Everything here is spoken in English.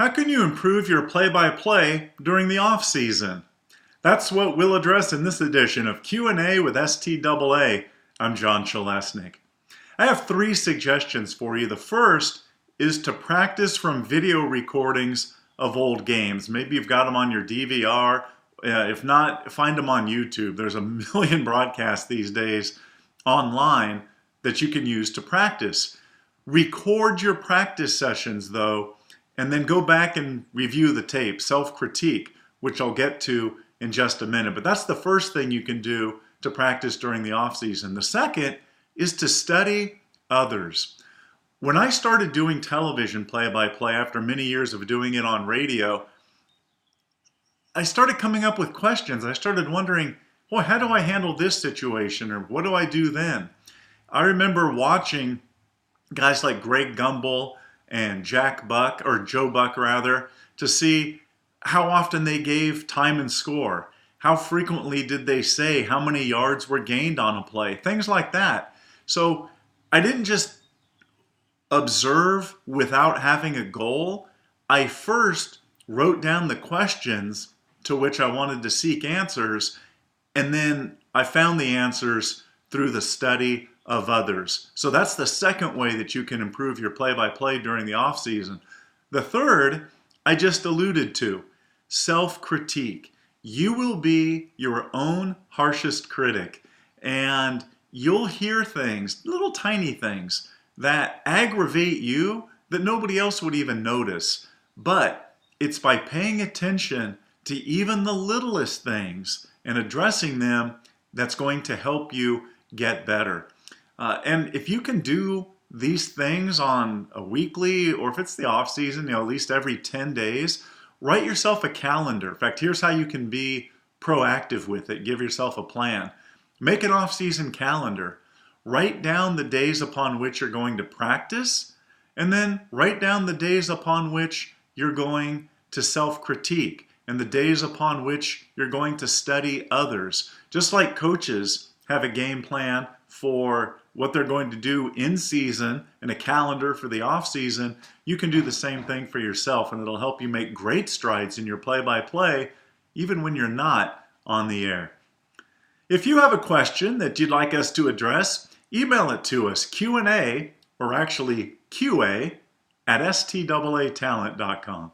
How can you improve your play-by-play during the off-season? That's what we'll address in this edition of Q&A with STAA. I'm John Chalesnik. I have 3 suggestions for you. The first is to practice from video recordings of old games. Maybe you've got them on your DVR. If not, find them on YouTube. There's a million broadcasts these days online that you can use to practice. Record your practice sessions, though, and then go back and review the tape, self-critique, which I'll get to in just a minute. But that's the first thing you can do to practice during the off-season. The second is to study others. When I started doing television play-by-play after many years of doing it on radio, I started coming up with questions. I started wondering, well, how do I handle this situation, or what do I do then? I remember watching guys like Greg Gumbel and Joe Buck rather, to see how often they gave time and score. How frequently did they say how many yards were gained on a play? Things like that. So I didn't just observe without having a goal. I first wrote down the questions to which I wanted to seek answers, and then I found the answers through the study of others. So that's the second way that you can improve your play-by-play during the off-season. The third, I just alluded to, self-critique. You will be your own harshest critic, and you'll hear things, little tiny things, that aggravate you that nobody else would even notice. But it's by paying attention to even the littlest things and addressing them that's going to help you get better. And if you can do these things on a weekly, or if it's the off season, at least every 10 days, write yourself a calendar. In fact, here's how you can be proactive with it. Give yourself a plan. Make an off-season calendar. Write down the days upon which you're going to practice, and then write down the days upon which you're going to self-critique, and the days upon which you're going to study others. Just like coaches have a game plan for what they're going to do in season and a calendar for the off season, you can do the same thing for yourself, and it'll help you make great strides in your play-by-play even when you're not on the air. If you have a question that you'd like us to address, email it to us, Q&A, or actually QA, at staatalent.com.